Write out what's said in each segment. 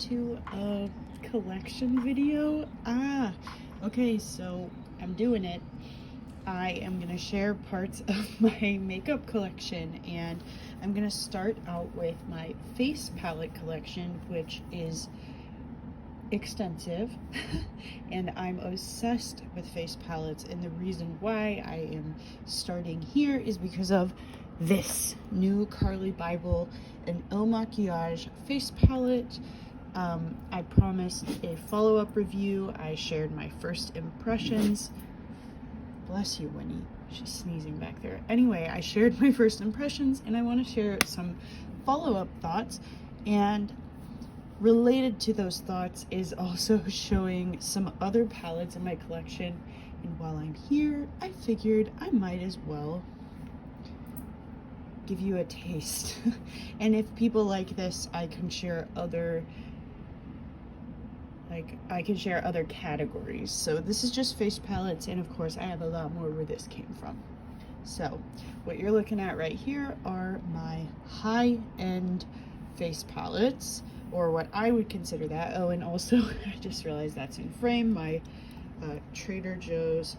to a collection video? Okay, so I'm doing it. I am gonna share parts of my makeup collection, and I'm gonna start out with my face palette collection, which is extensive and I'm obsessed with face palettes, and the reason why I am starting here is because of this new Carli Bybel and makiage face palette. I promised a follow-up review. I shared my first impressions. Bless you, Winnie. She's sneezing back there. Anyway, I shared my first impressions, and I want to share some follow-up thoughts, and related to those thoughts is also showing some other palettes in my collection. And while I'm here, I figured I might as well give you a taste. And if people like this, I can share other categories. So this is just face palettes, and of course I have a lot more where this came from. So what you're looking at right here are my high-end face palettes, or what I would consider that. Oh, and also I just realized that's in frame, my Trader Joe's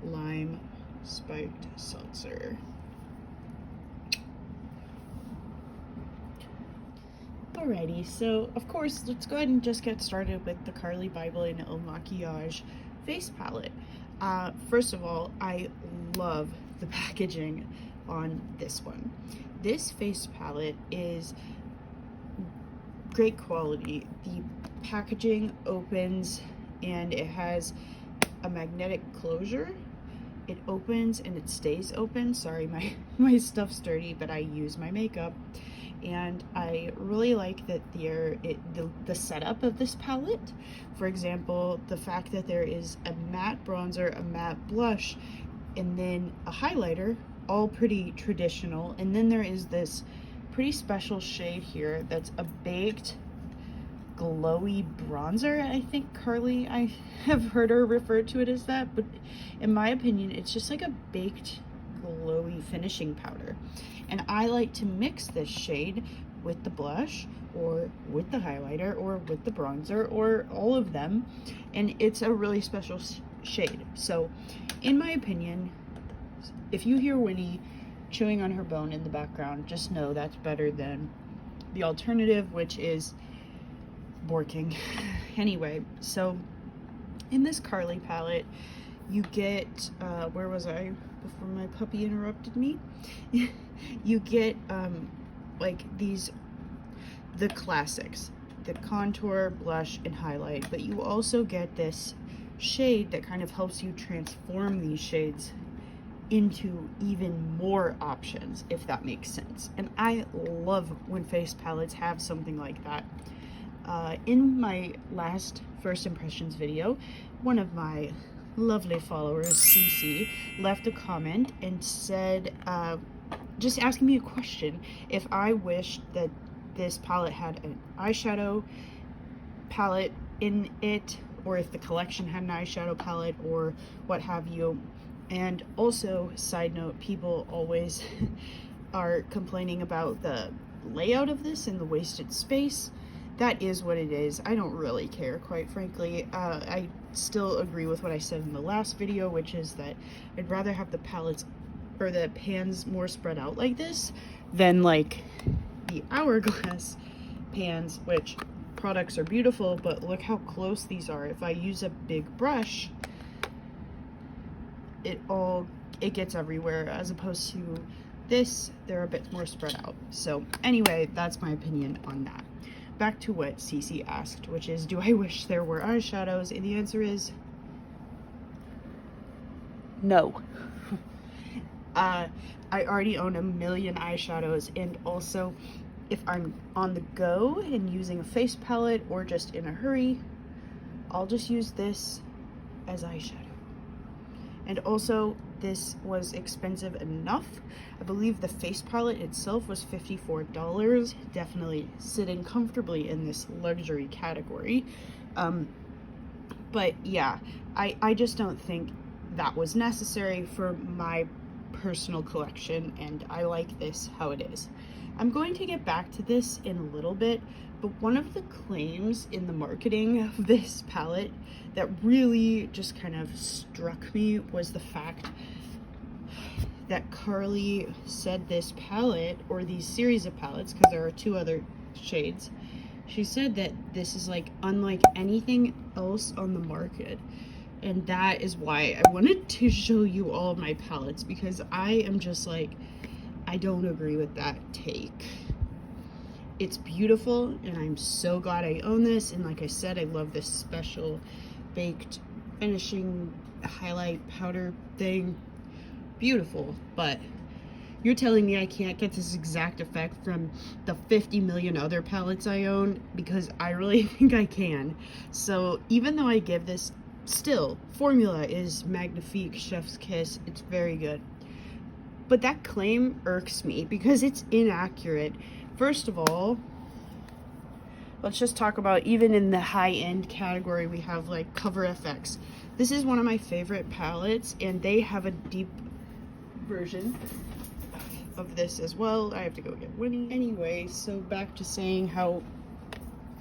lime spiked seltzer. Alrighty, so of course let's go ahead and just get started with the Carli Bybel and makiage face palette. First of all, I love the packaging on this one. This face palette is great quality. The packaging opens and it has a magnetic closure. It opens and it stays open. Sorry, my stuff's dirty, but I use my makeup. And I really like that the setup of this palette. For example, the fact that there is a matte bronzer, a matte blush, and then a highlighter, all pretty traditional. And then there is this pretty special shade here that's a baked glowy bronzer. I think Carli, I have heard her refer to it as that, but in my opinion it's just like a baked glowy finishing powder. And I like to mix this shade with the blush, or with the highlighter, or with the bronzer, or all of them, and it's a really special shade. So in my opinion, if you hear Winnie chewing on her bone in the background, just know that's better than the alternative, which is borking. Anyway, so in this Carli palette you get where was I before my puppy interrupted me? You get like the classics, the contour, blush, and highlight, but you also get this shade that kind of helps you transform these shades into even more options, if that makes sense. And I love when face palettes have something like that. In my last first impressions video, one of my lovely followers, Cece, left a comment and said, just asking me a question, if I wished that this palette had an eyeshadow palette in it, or if the collection had an eyeshadow palette, or what have you. And also, side note, people always are complaining about the layout of this and the wasted space. That is what it is. I don't really care, quite frankly. I still agree with what I said in the last video, which is that I'd rather have the palettes or the pans more spread out like this than like the hourglass pans, which products are beautiful, but look how close these are. If I use a big brush, it gets everywhere, as opposed to this, they're a bit more spread out. So anyway, that's my opinion on that. Back to what Cece asked, which is, do I wish there were eyeshadows? And the answer is no. I already own a million eyeshadows, and also if I'm on the go and using a face palette or just in a hurry, I'll just use this as eyeshadow. And also, this was expensive enough. I believe the face palette itself was $54, definitely sitting comfortably in this luxury category. But yeah, I just don't think that was necessary for my personal collection, and I like this how it is. I'm going to get back to this in a little bit, but one of the claims in the marketing of this palette that really just kind of struck me was the fact that Carly said this palette, or these series of palettes, because there are 2 other shades, she said that this is like unlike anything else on the market. And that is why I wanted to show you all of my palettes, because I am just like, I don't agree with that take. It's beautiful, and I'm so glad I own this. And like I said, I love this special baked finishing highlight powder thing. Beautiful, but you're telling me I can't get this exact effect from the 50 million other palettes I own? Because I really think I can. So even though I give this, still, formula is magnifique, chef's kiss, it's very good. But that claim irks me because it's inaccurate. First of all, let's just talk about, even in the high-end category, we have like Cover FX. This is one of my favorite palettes, and they have a deep version of this as well. I have to go get Winnie. Anyway, so back to saying how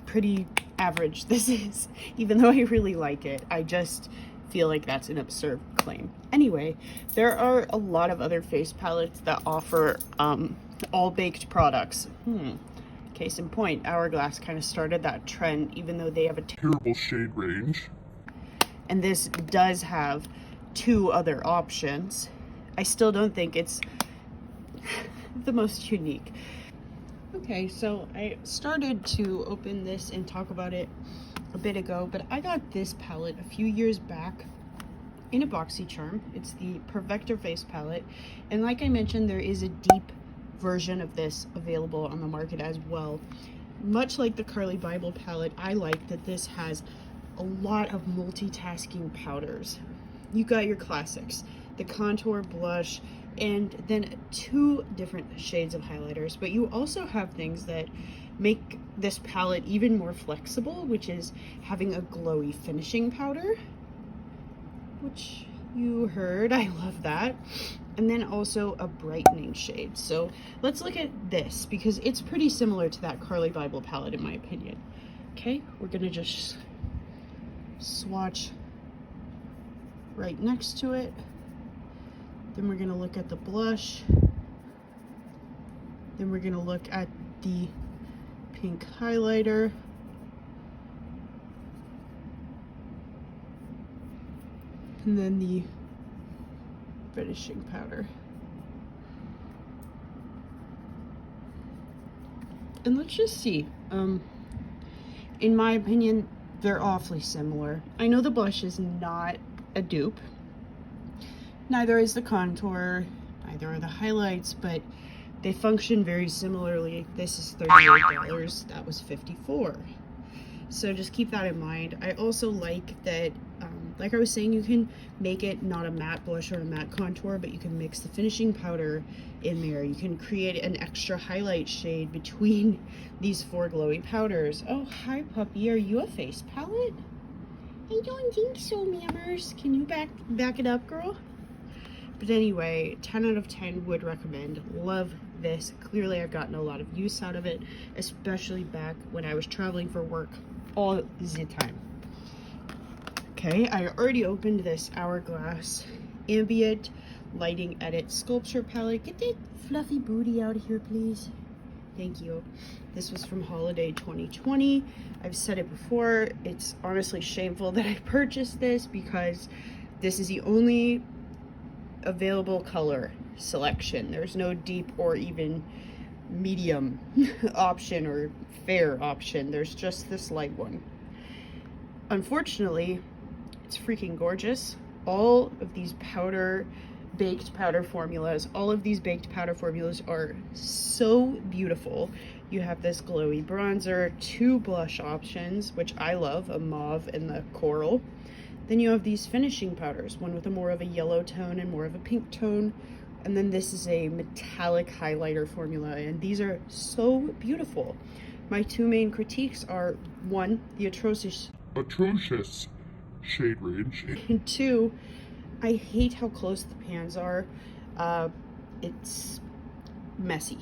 pretty average this is, even though I really like it. I just feel like that's an absurd claim. Anyway, there are a lot of other face palettes that offer all baked products. Case in point, Hourglass kind of started that trend, even though they have a terrible shade range. And this does have 2 other options. I still don't think it's the most unique. Okay, so I started to open this and talk about it a bit ago, but I got this palette a few years back in a BoxyCharm. It's the Perfector Face palette, and like I mentioned, there is a deep version of this available on the market as well. Much like the Carli Bybel palette, I like that this has a lot of multitasking powders. You got your classics, the contour, blush, and then 2 different shades of highlighters, but you also have things that make this palette even more flexible, which is having a glowy finishing powder, which you heard, I love that, and then also a brightening shade. So let's look at this, because it's pretty similar to that Carli Bybel palette in my opinion. Okay, we're gonna just swatch right next to it. Then we're gonna look at the blush. Then we're gonna look at the pink highlighter. And then the finishing powder. And let's just see. In my opinion, they're awfully similar. I know the blush is not a dupe. Neither is the contour, neither are the highlights, but they function very similarly. This is $38, that was $54. So just keep that in mind. I also like that, like I was saying, you can make it not a matte blush or a matte contour, but you can mix the finishing powder in there. You can create an extra highlight shade between these 4 glowy powders. Oh, hi puppy, are you a face palette? I don't think so, mammers. Can you back it up, girl? But anyway, 10 out of 10 would recommend. Love this. Clearly I've gotten a lot of use out of it, especially back when I was traveling for work all the time. Okay, I already opened this Hourglass Ambient Lighting Edit Sculpture Palette. Get that fluffy booty out of here, please. Thank you. This was from Holiday 2020. I've said it before, it's honestly shameful that I purchased this because this is the only available color selection. There's no deep or even medium option or fair option. There's just this light one. Unfortunately, it's freaking gorgeous. All of these baked powder formulas are so beautiful. You have this glowy bronzer, 2 blush options, which I love, a mauve and the coral. Then you have these finishing powders, one with a more of a yellow tone and more of a pink tone. And then this is a metallic highlighter formula, and these are so beautiful. My 2 main critiques are, 1, the atrocious shade range, and 2, I hate how close the pans are. It's messy.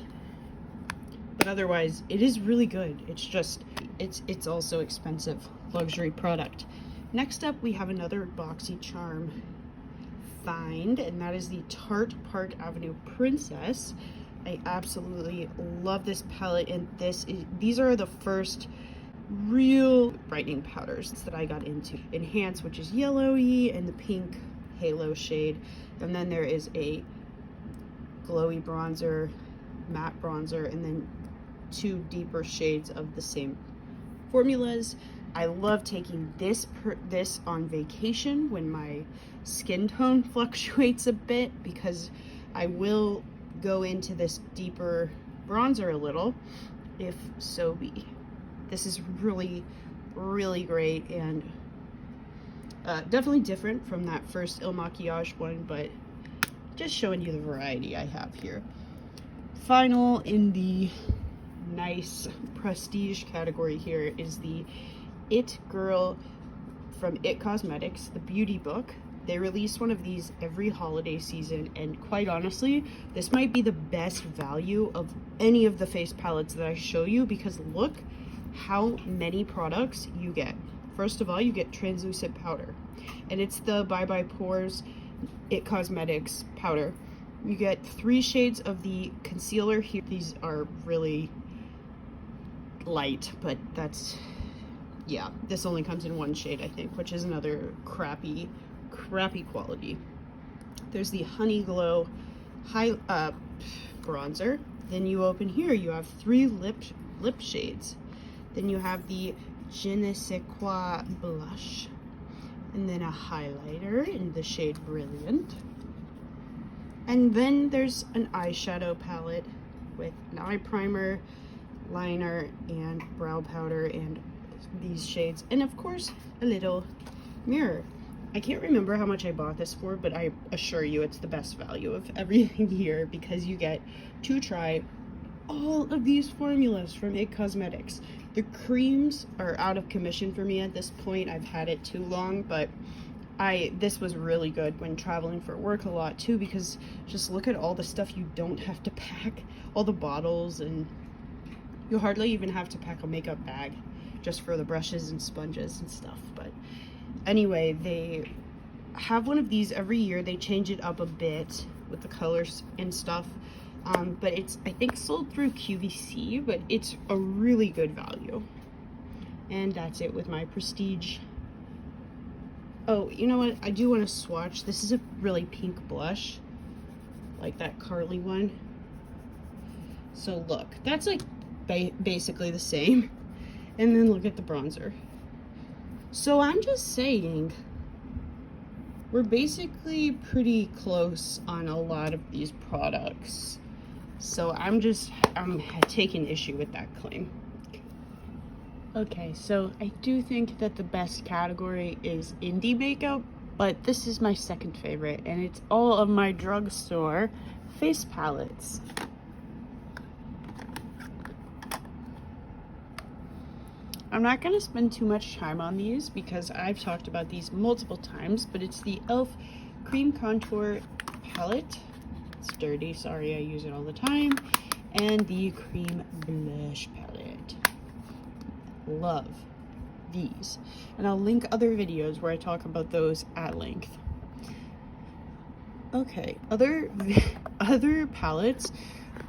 But otherwise, it is really good. It's just, it's also expensive luxury product. Next up, we have another BoxyCharm find, and that is the Tarte Park Avenue Princess. I absolutely love this palette, and these are the first real brightening powders that I got into. Enhance, which is yellowy, and the pink halo shade. And then there is a glowy bronzer, matte bronzer, and then two deeper shades of the same formulas. I love taking this on vacation when my skin tone fluctuates a bit, because I will go into this deeper bronzer a little, if so be. This is really, really great, and definitely different from that first Il Makiage one, but just showing you the variety I have here. Final in the nice prestige category here is the It Girl from It Cosmetics, the beauty book. They release one of these every holiday season, and quite honestly, this might be the best value of any of the face palettes that I show you, because look how many products you get. First of all, you get translucent powder, and it's the Bye Pores It Cosmetics powder. You get 3 shades of the concealer here. These are really light, but that's, yeah, this only comes in 1 shade, I think, which is another crappy quality. There's the Honey Glow high bronzer. Then you open here, you have 3 lip shades. Then you have the Je ne sais quoi blush, and then a highlighter in the shade Brilliant. And then there's an eyeshadow palette with an eye primer, liner, and brow powder, and these shades, and of course a little mirror. I can't remember how much I bought this for, but I assure you it's the best value of everything here, because you get to try all of these formulas from It Cosmetics. The creams are out of commission for me at this point. I've had it too long, but this was really good when traveling for work a lot too, because just look at all the stuff you don't have to pack, all the bottles, and you hardly even have to pack a makeup bag just for the brushes and sponges and stuff. But anyway, they have one of these every year. They change it up a bit with the colors and stuff, but it's, I think, sold through QVC, but it's a really good value. And that's it with my prestige. Oh, you know what, I do want to swatch. This is a really pink blush, like that Carly one. So look, that's like basically the same. And then look at the bronzer. So I'm just saying, we're basically pretty close on a lot of these products. So I'm taking issue with that claim. Okay, so I do think that the best category is indie makeup, but this is my second favorite, and it's all of my drugstore face palettes. I'm not going to spend too much time on these because I've talked about these multiple times, but it's the e.l.f. Cream Contour Palette. It's dirty, sorry, I use it all the time. And the Cream Blush Palette. Love these. And I'll link other videos where I talk about those at length. Okay, other palettes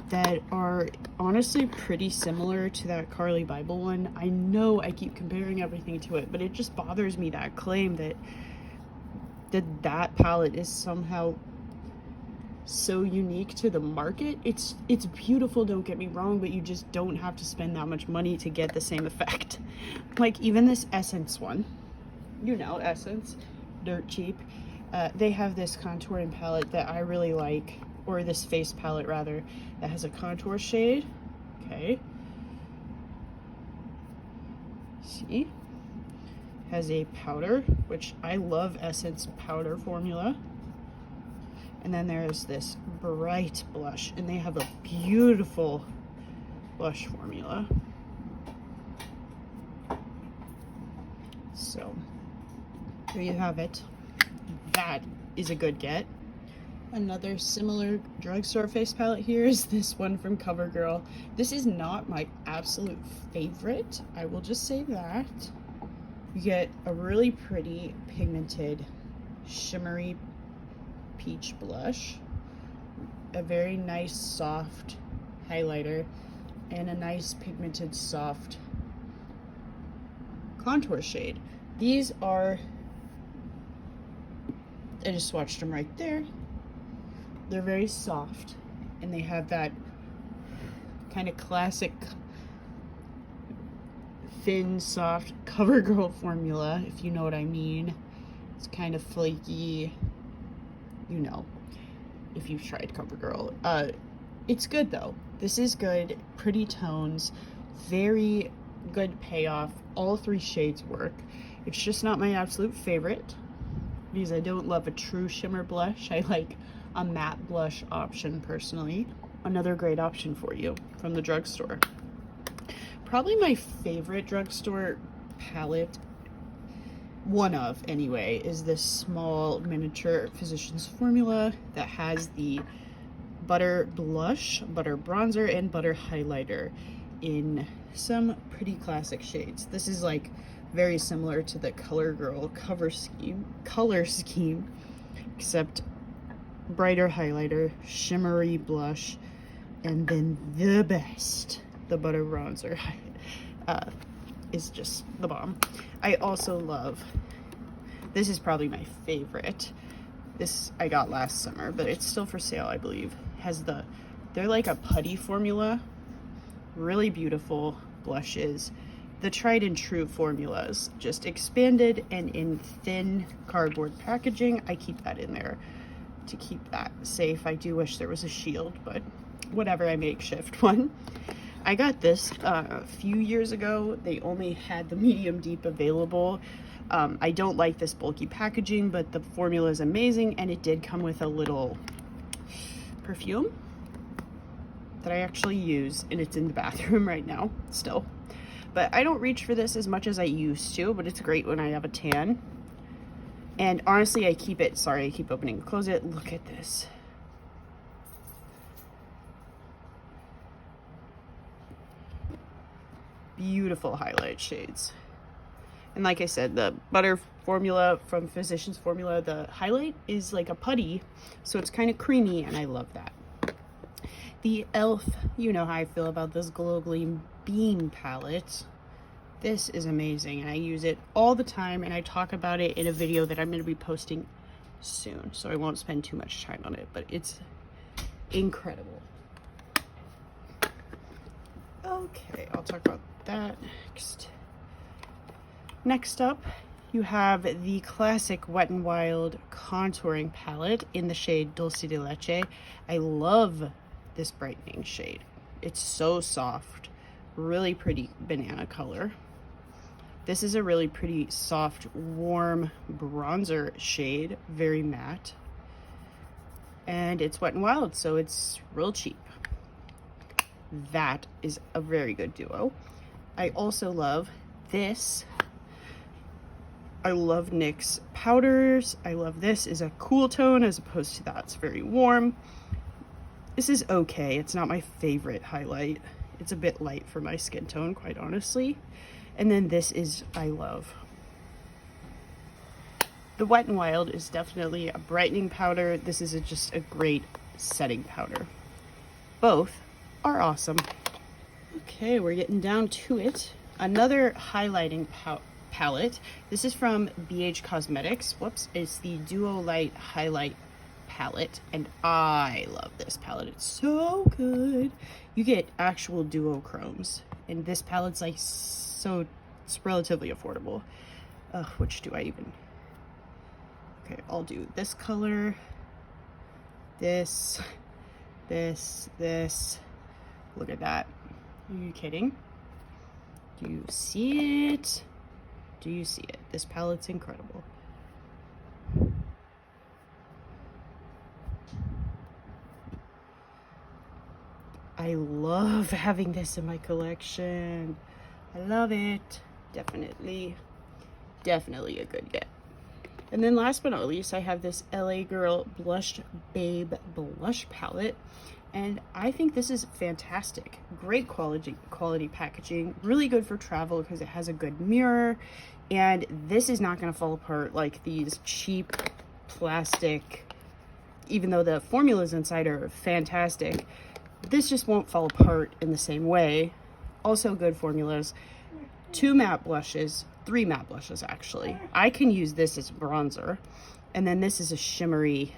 that are honestly pretty similar to that Carli Bybel one. I know I keep comparing everything to it, but it just bothers me, that claim that palette is somehow so unique to the market. It's beautiful, don't get me wrong, but you just don't have to spend that much money to get the same effect. Like even this Essence one, you know, Essence, dirt cheap. They have this contouring palette that I really like, or this face palette rather, that has a contour shade. Okay, see, has a powder, which I love Essence powder formula, and then there's this bright blush, and they have a beautiful blush formula. So there you have it. That is a good get. Another similar drugstore face palette here is this one from CoverGirl. This is not my absolute favorite, I will just say that. You get a really pretty pigmented shimmery peach blush, a very nice soft highlighter, and a nice pigmented soft contour shade. These are, I just swatched them right there. They're very soft, and they have that kind of classic thin, soft CoverGirl formula, if you know what I mean. It's kind of flaky, you know, if you've tried CoverGirl. It's good though. This is good. Pretty tones, very good payoff. All three shades work. It's just not my absolute favorite because I don't love a true shimmer blush. I like a matte blush option personally. Another great option for you from the drugstore. Probably my favorite drugstore palette, one of anyway, is this small miniature Physicians Formula that has the butter blush, butter bronzer, and butter highlighter in some pretty classic shades. This is like very similar to the CoverGirl color scheme, except brighter highlighter, shimmery blush, and then the best, the butter bronzer is just the bomb. I also love, this is probably my favorite. This I got last summer, but it's still for sale, I believe. Has they're like a putty formula, really beautiful blushes. The tried and true formulas, just expanded and in thin cardboard packaging. I keep that in there to keep that safe. I do wish there was a shield, but whatever, I makeshift one. I got this a few years ago. They only had the medium deep available. I don't like this bulky packaging, but the formula is amazing, and it did come with a little perfume that I actually use, and it's in the bathroom right now still. But I don't reach for this as much as I used to, but it's great when I have a tan. And honestly, I keep it, sorry, I keep opening and close it. Look at this. Beautiful highlight shades. And like I said, the butter formula from Physicians Formula, the highlight is like a putty, so it's kind of creamy, and I love that. The e.l.f., you know how I feel about this Glow Gleam Beam palette. This is amazing, and I use it all the time, and I talk about it in a video that I'm going to be posting soon, so I won't spend too much time on it, but it's incredible. Okay, I'll talk about that next. Next up, you have the classic Wet n Wild contouring palette in the shade Dulce de Leche. I love this brightening shade. It's so soft, really pretty banana color. This is a really pretty soft, warm bronzer shade, very matte. And it's Wet n Wild, so it's real cheap. That is a very good duo. I also love this. I love NYX powders. I love this is a cool tone as opposed to that. It's very warm. This is okay. It's not my favorite highlight. It's a bit light for my skin tone, quite honestly. And then this is, I love. The Wet n Wild is definitely a brightening powder. This is just a great setting powder. Both are awesome. Okay, we're getting down to it. Another highlighting palette. This is from BH Cosmetics. Whoops, it's the Duo Light Highlight palette, and I love this palette. It's so good. You get actual duochromes, and this palette's like so, it's relatively affordable. Which do I even? Okay, I'll do this color, this. Look at that. Are you kidding? Do you see it? Do you see it? This palette's incredible. I love having this in my collection. I love it. Definitely a good get. And then last but not least, I have this LA Girl Blush Babe Blush Palette. And I think this is fantastic. Great quality packaging. Really good for travel because it has a good mirror. And this is not going to fall apart like these cheap plastic, even though the formulas inside are fantastic. This just won't fall apart in the same way. Also good formulas. 2 matte blushes, 3 matte blushes actually. I can use this as bronzer. And then this is a shimmery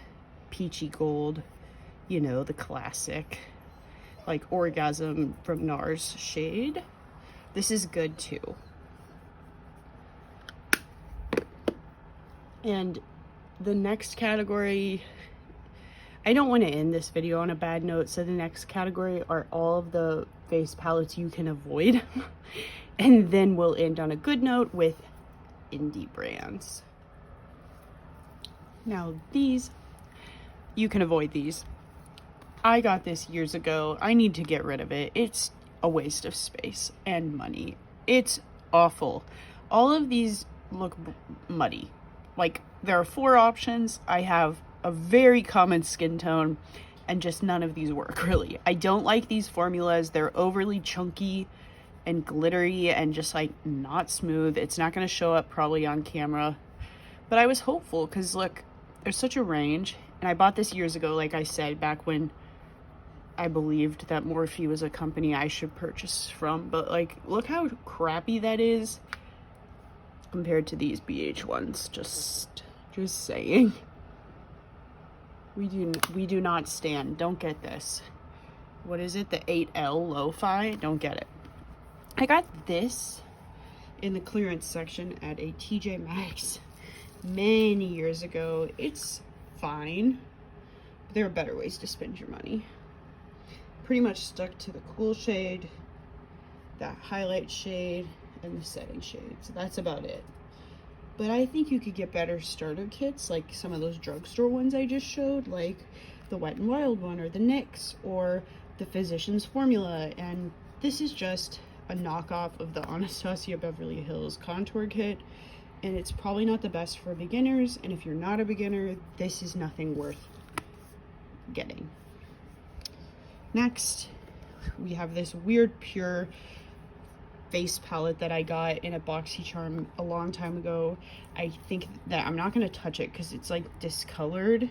peachy gold, you know, the classic like Orgasm from NARS shade. This is good too. And the next category, I don't want to end this video on a bad note, so the next category are all of the face palettes you can avoid. And then we'll end on a good note with indie brands. Now these, you can avoid these. I got this years ago. I need to get rid of it. It's a waste of space and money. It's awful. All of these look muddy. Like, there are 4 options. I have a very common skin tone, and just none of these work, really. I don't like these formulas. They're overly chunky and glittery and just, like, not smooth. It's not going to show up probably on camera. But I was hopeful because, look, there's such a range. And I bought this years ago, like I said, back when I believed that Morphe was a company I should purchase from. But, like, look how crappy that is compared to these BH ones. Just saying. We do not stand. Don't get this. What is it? The 8L Lo-Fi? Don't get it. I got this in the clearance section at a TJ Maxx many years ago. It's fine. There are better ways to spend your money. Pretty much stuck to the cool shade, that highlight shade, and the setting shade. So that's about it. But I think you could get better starter kits, like some of those drugstore ones I just showed, like the Wet n Wild one, or the NYX, or the Physicians Formula. And this is just a knockoff of the Anastasia Beverly Hills contour kit, and it's probably not the best for beginners. And if you're not a beginner, this is nothing worth getting. Next, we have this weird pure face palette that I got in a BoxyCharm a long time ago. I think that I'm not going to touch it because it's like discolored,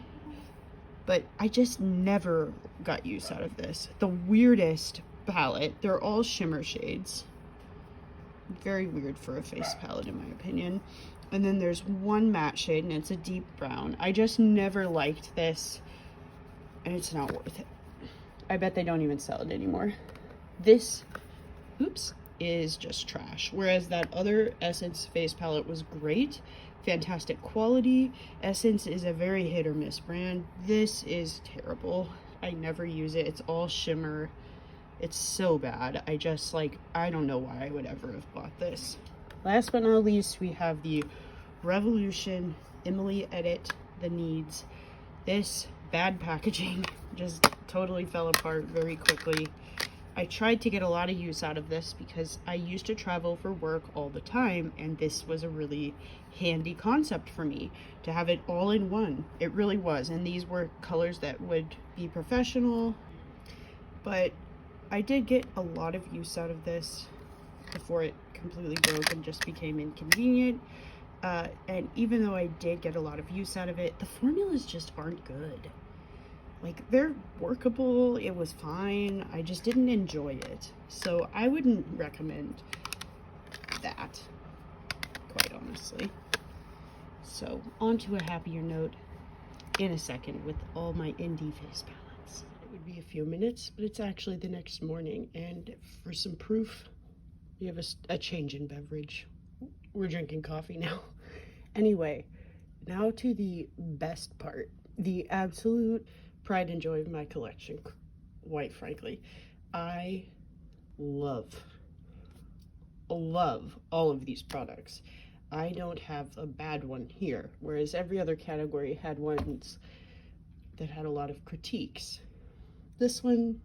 but I just never got use out of this. The weirdest palette. They're all shimmer shades. Very weird for a face palette in my opinion. And then there's one matte shade and it's a deep brown. I just never liked this and it's not worth it. I bet they don't even sell it anymore. This, oops, is just trash. Whereas that other Essence face palette was great. Fantastic quality. Essence is a very hit or miss brand. This is terrible. I never use it. It's all shimmer. It's so bad. I just, like, I don't know why I would ever have bought this. Last but not least, we have the Revolution Emily Edit The Needs. This bad packaging just totally fell apart very quickly. I tried to get a lot of use out of this because I used to travel for work all the time, and this was a really handy concept for me to have it all in one. It really was, and these were colors that would be professional, but I did get a lot of use out of this before it completely broke and just became inconvenient. And even though I did get a lot of use out of it, the formulas just aren't good. Like, they're workable, it was fine, I just didn't enjoy it. So I wouldn't recommend that, quite honestly. So, on to a happier note in a second with all my indie face palettes. It would be a few minutes, but it's actually the next morning, and for some proof, we have a change in beverage. We're drinking coffee now. Anyway, now to the best part, the absolute pride and joy of my collection, quite frankly. I love all of these products. I don't have a bad one here, whereas every other category had ones that had a lot of critiques. This one,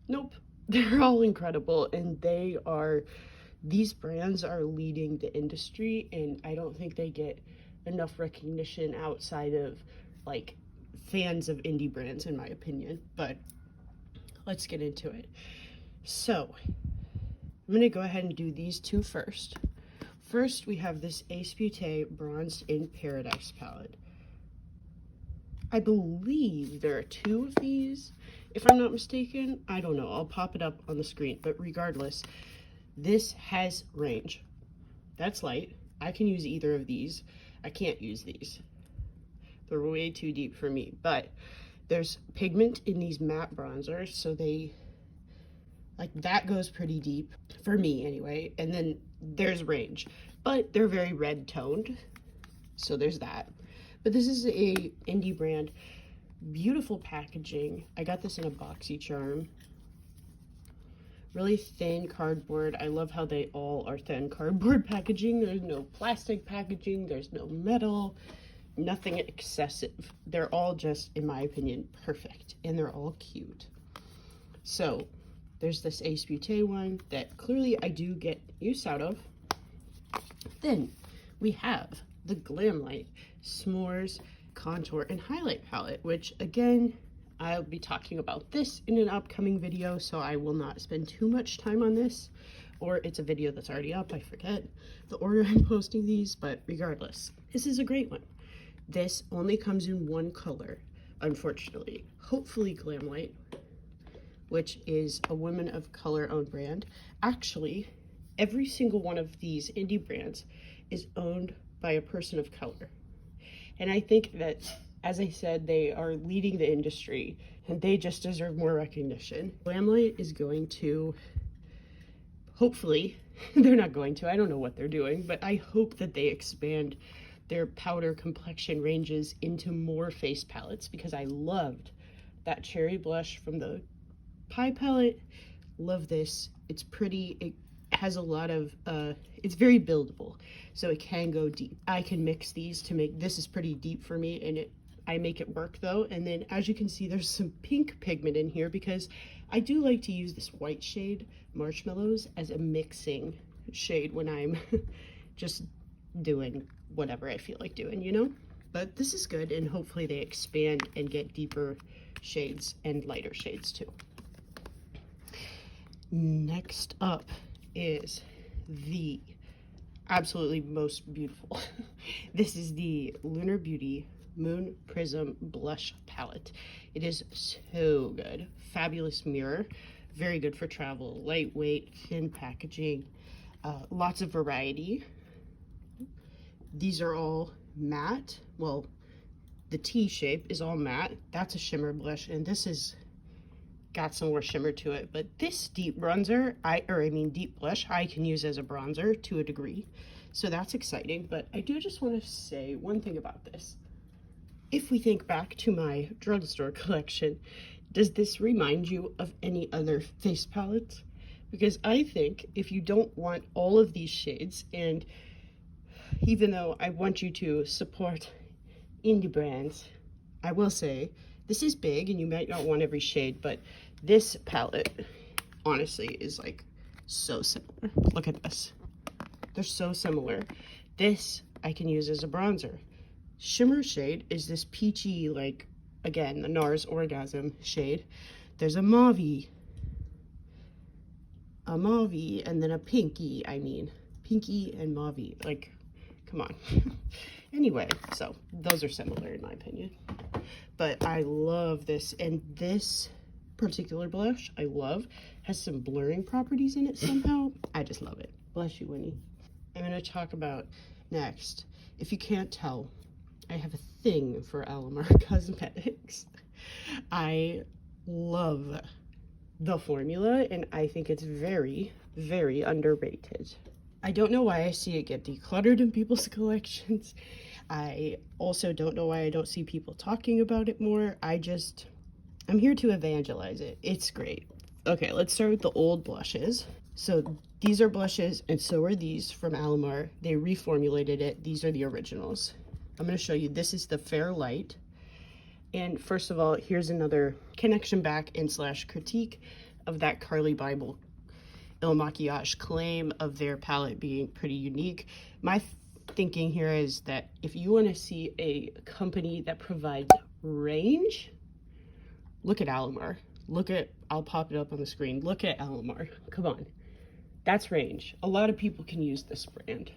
nope. They're all incredible, and these brands are leading the industry, and I don't think they get enough recognition outside of like fans of indie brands, in my opinion. But let's get into it. So I'm gonna go ahead and do these two first. First, we have this Ace Beauté Bronzed in Paradise palette. I believe there are two of these, if I'm not mistaken. I don't know, I'll pop it up on the screen, but regardless, this has range. That's light. I can use either of these. I can't use these. They're way too deep for me, but there's pigment in these matte bronzers, so they, like, that goes pretty deep, for me anyway, and then there's range, but they're very red toned, so there's that. But this is a indie brand, beautiful packaging. I got this in a boxy charm. Really thin cardboard. I love how they all are thin cardboard packaging. There's no plastic packaging, there's no metal, nothing excessive. They're all just, in my opinion, perfect, and they're all cute. So there's this Ace Beauté one that clearly I do get use out of. Then we have the Glamlight S'mores Contour and Highlight Palette, which again, I'll be talking about this in an upcoming video, so I will not spend too much time on this, or it's a video that's already up. I forget the order I'm posting these, but regardless, this is a great one. This only comes in one color, unfortunately. Hopefully Glamlight, which is a women of color owned brand. Actually, every single one of these indie brands is owned by a person of color. And I think that, as I said, they are leading the industry and they just deserve more recognition. Glamlight is going to, hopefully, they're not going to, I don't know what they're doing, but I hope that they expand their powder complexion ranges into more face palettes, because I loved that cherry blush from the Pie palette. Love this. It's pretty. It has a lot of, it's very buildable, so it can go deep. I can mix these to make, this is pretty deep for me, and I make it work though. And then as you can see, there's some pink pigment in here because I do like to use this white shade, Marshmallows, as a mixing shade when I'm just doing whatever I feel like doing, you know? But this is good, and hopefully they expand and get deeper shades and lighter shades too. Next up is the absolutely most beautiful. This is the Lunar Beauty Moon Prism Blush Palette. It is so good. Fabulous mirror. Very good for travel. Lightweight, thin packaging. Lots of variety. These are all matte. Well, the T shape is all matte. That's a shimmer blush, and this is got some more shimmer to it. But this deep bronzer, deep blush, I can use as a bronzer to a degree. So that's exciting. But I do just want to say one thing about this. If we think back to my drugstore collection, does this remind you of any other face palettes? Because I think if you don't want all of these shades, and even though I want you to support indie brands, I will say this is big and you might not want every shade, but this palette honestly is like so similar. Look at this. They're so similar. This I can use as a bronzer. Shimmer shade is this peachy, like, again, the NARS Orgasm shade. There's a mauve, and then a pinky, pinky and mauve, like, come on. Anyway, so those are similar in my opinion. But I love this, and this particular blush, I love, has some blurring properties in it somehow. I just love it. Bless you, Winnie. I'm gonna talk about next. If you can't tell, I have a thing for Alamar Cosmetics. I love the formula, and I think it's very, very underrated. I don't know why I see it get decluttered in people's collections. I also don't know why I don't see people talking about it more. I'm here to evangelize it. It's great. Okay, let's start with the old blushes. So these are blushes, and so are these from Alamar. They reformulated it. These are the originals. I'm going to show you. This is the Fair Light. And first of all, here's another connection back and / critique of that Carli Il Makiage claim of their palette being pretty unique. My thinking here is that if you want to see a company that provides range, look at Alamar. I'll pop it up on the screen. Look at Alamar. Come on. That's range. A lot of people can use this brand.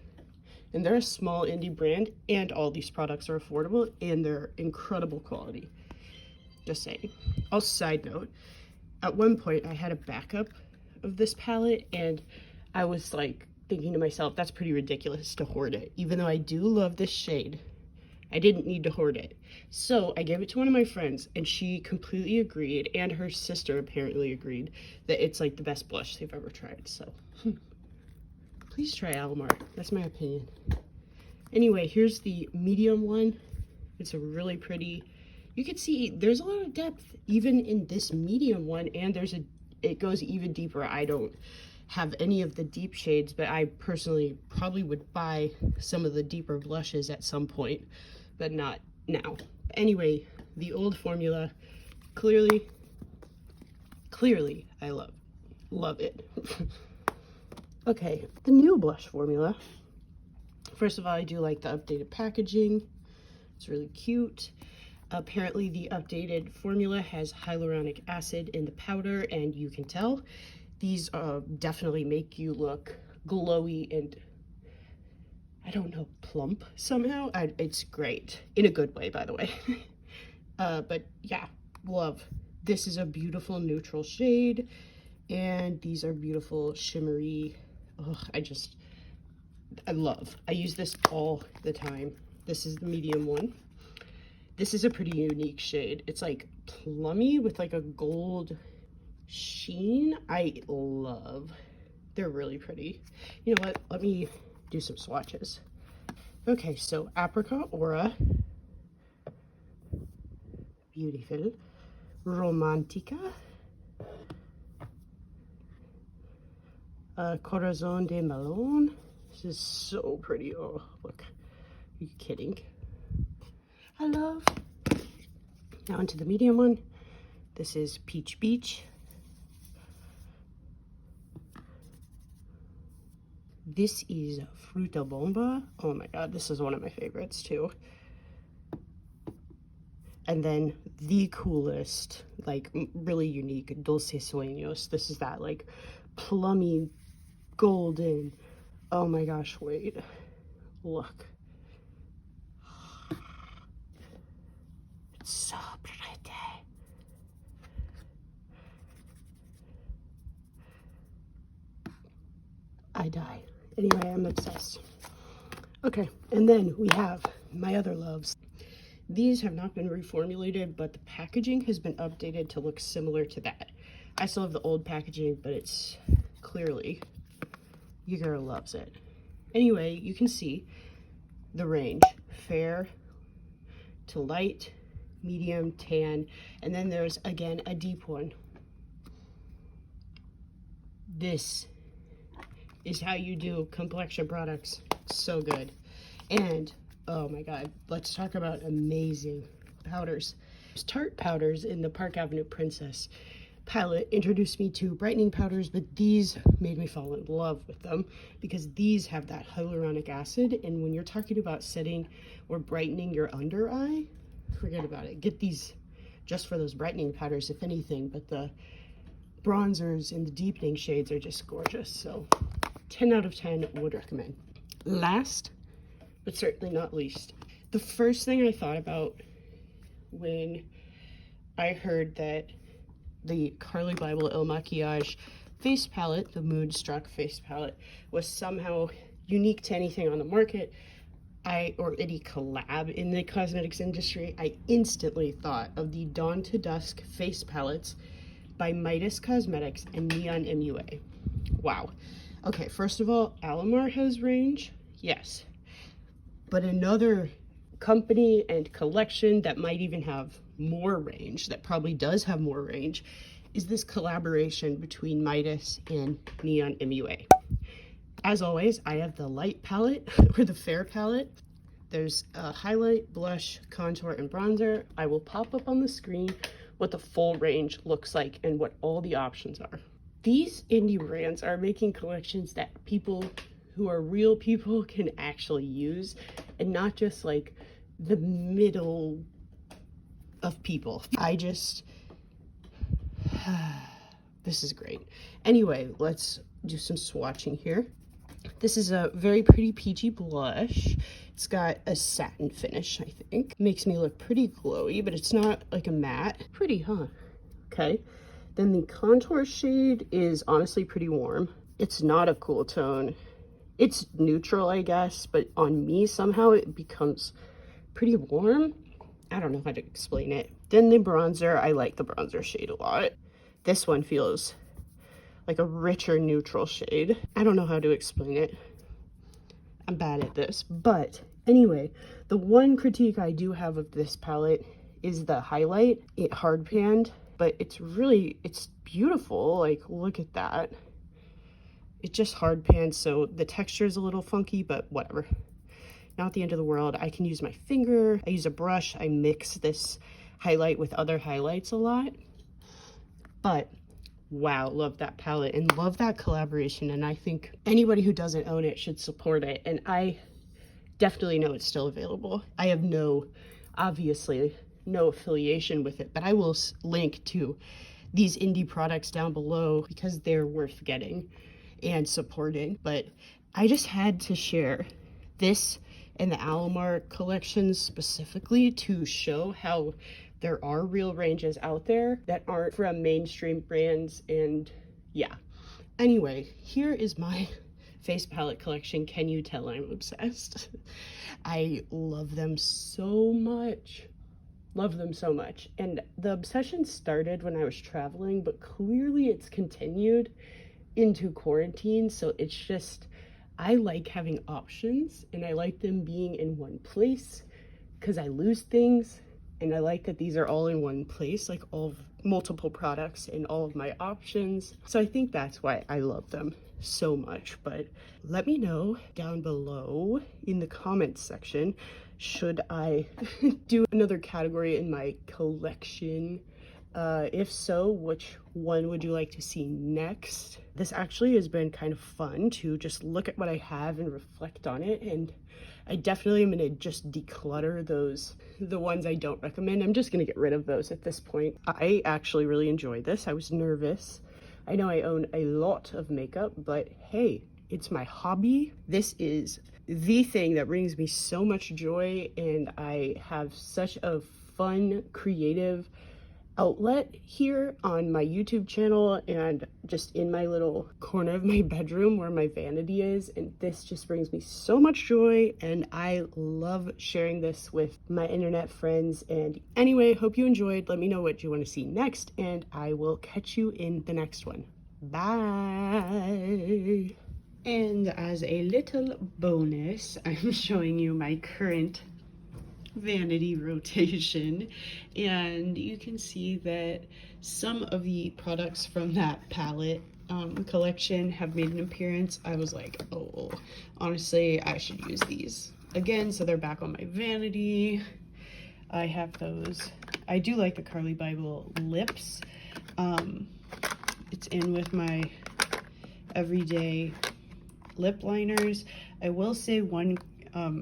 And they're a small indie brand, and all these products are affordable, and they're incredible quality. Just saying. Also, side note, at one point I had a backup of this palette, and I was like thinking to myself, that's pretty ridiculous to hoard it. Even though I do love this shade, I didn't need to hoard it. So I gave it to one of my friends, and she completely agreed, and her sister apparently agreed, that it's like the best blush they've ever tried. So please try Alamar. That's my opinion. Anyway, here's the medium one. It's a really pretty, you can see there's a lot of depth even in this medium one, and it goes even deeper. I don't have any of the deep shades, but I personally probably would buy some of the deeper blushes at some point, but not now. Anyway, the old formula, clearly I love it. Okay, the new blush formula. First of all, I do like the updated packaging. It's really cute. Apparently the updated formula has hyaluronic acid in the powder, and you can tell these definitely make you look glowy and, I don't know, plump somehow. It's great, in a good way, by the way. But yeah, love. This is a beautiful neutral shade, and these are beautiful shimmery. Oh, I love. I use this all the time. This is the medium one. This is a pretty unique shade. It's like plummy with like a gold sheen. I love. They're really pretty. You know what? Let me do some swatches. Okay, so Apricot Aura, beautiful. Romantica, Corazon de Melon. This is so pretty. Oh, look. Are you kidding? I love. Now into the medium one. This is Peach Beach. This is Fruta Bomba. Oh my god, this is one of my favorites too. And then the coolest, like really unique, Dulce Sueños. This is that like plummy golden. Oh my gosh, wait. Look. It's so pretty. I die. Anyway, I'm obsessed. Okay, and then we have my other loves. These have not been reformulated, but the packaging has been updated to look similar to that. I still have the old packaging, but it's clearly, your girl loves it. Anyway, you can see the range, fair to light, medium, tan, and then there's, again, a deep one. This is how you do complexion products. So good. And oh my god, let's talk about amazing powders. Tarte powders in the Park Avenue Princess palette introduced me to brightening powders, but these made me fall in love with them because these have that hyaluronic acid, and when you're talking about setting or brightening your under eye, forget about it. Get these just for those brightening powders, if anything, but the bronzers and the deepening shades are just gorgeous. So 10 out of 10 would recommend. Last, but certainly not least, the first thing I thought about when I heard that the Carli Bybel Il Makiage face palette, the Moonstruck face palette, was somehow unique to anything on the market, or any collab in the cosmetics industry, I instantly thought of the Dawn to Dusk face palettes by Midas Cosmetics and Neon MUA. Wow. Okay, first of all, Alamar has range, yes. But another company and collection that might even have more range, that probably does have more range, is this collaboration between Midas and Neon MUA. As always, I have the light palette, or the fair palette. There's a highlight, blush, contour, and bronzer. I will pop up on the screen what the full range looks like and what all the options are. These indie brands are making collections that people who are real people can actually use, and not just like the middle of people. This is great. Anyway, let's do some swatching here. This is a very pretty peachy blush. It's got a satin finish, I think. Makes me look pretty glowy, but it's not like a matte. Pretty, huh? Okay. Then the contour shade is honestly pretty warm. It's not a cool tone. It's neutral, I guess, but on me somehow it becomes pretty warm. I don't know how to explain it. Then the bronzer, I like the bronzer shade a lot. This one feels like a richer neutral shade. I don't know how to explain it. I'm bad at this. But anyway, the one critique I do have of this palette is the highlight. It hard panned, but it's beautiful. Like, look at that. It just hard panned, so the texture is a little funky, but whatever. Not the end of the world. I can use my finger. I use a brush. I mix this highlight with other highlights a lot. But wow, love that palette and love that collaboration. And I think anybody who doesn't own it should support it. And I definitely know it's still available. I have obviously no affiliation with it, but I will link to these indie products down below because they're worth getting and supporting. But I just had to share this and the Alomar collections specifically to show how there are real ranges out there that aren't from mainstream brands. And yeah, anyway, here is my face palette collection. Can you tell I'm obsessed? I love them so much. Love them so much. And the obsession started when I was traveling, but clearly it's continued into quarantine. So it's just, I like having options and I like them being in one place because I lose things. And I like that these are all in one place, like multiple products and all of my options. So I think that's why I love them so much. But let me know down below in the comments section, should I do another category in my collection? If so, which one would you like to see next? This actually has been kind of fun to just look at what I have and reflect on it. And I definitely am gonna just declutter the ones I don't recommend. I'm just gonna get rid of those at this point. I actually really enjoyed this. I was nervous. I know I own a lot of makeup, but hey, it's my hobby. This is the thing that brings me so much joy, and I have such a fun, creative outlet here on my YouTube channel and just in my little corner of my bedroom where my vanity is, and this just brings me so much joy and I love sharing this with my internet friends. And anyway, hope you enjoyed. Let me know what you want to see next and I will catch you in the next one. Bye. And as a little bonus, I'm showing you my current vanity rotation, and you can see that some of the products from that palette collection have made an appearance. I was like, oh, honestly, I should use these again, so they're back on my vanity. I have those. I do like the Carli Bybel lips. It's in with my everyday lip liners. I will say one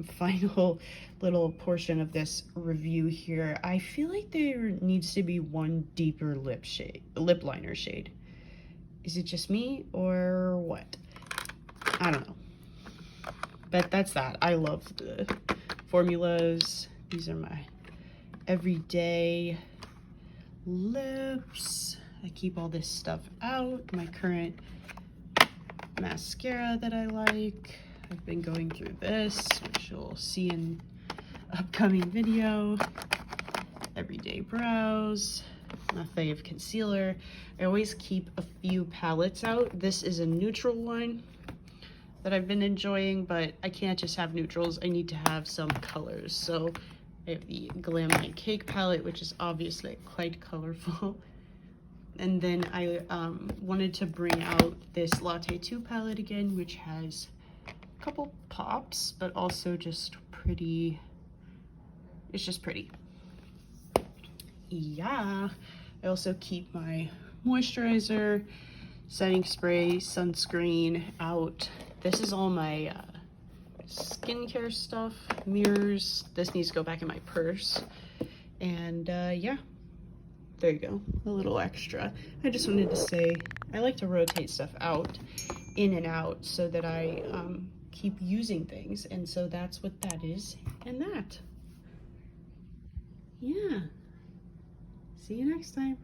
final little portion of this review here. I feel like there needs to be one deeper lip liner shade. Is it just me or what? I don't know. But that's that. I love the formulas. These are my everyday lips. I keep all this stuff out. My current mascara that I like. I've been going through this, which you'll see in upcoming video. Everyday brows, my fave concealer. I always keep a few palettes out. This is a neutral one that I've been enjoying, but I can't just have neutrals. I need to have some colors. So I have the Glam My Cake palette, which is obviously quite colorful. And then I wanted to bring out this Latte 2 palette again, which has a couple pops, but also just pretty. It's just pretty. Yeah. I also keep my moisturizer, setting spray, sunscreen out. this is all my skincare stuff, mirrors. This needs to go back in my purse. And yeah, there you go, a little extra. I just wanted to say, I like to rotate stuff out, in and out, so that I keep using things. And so that's what that is, and that. Yeah. See you next time.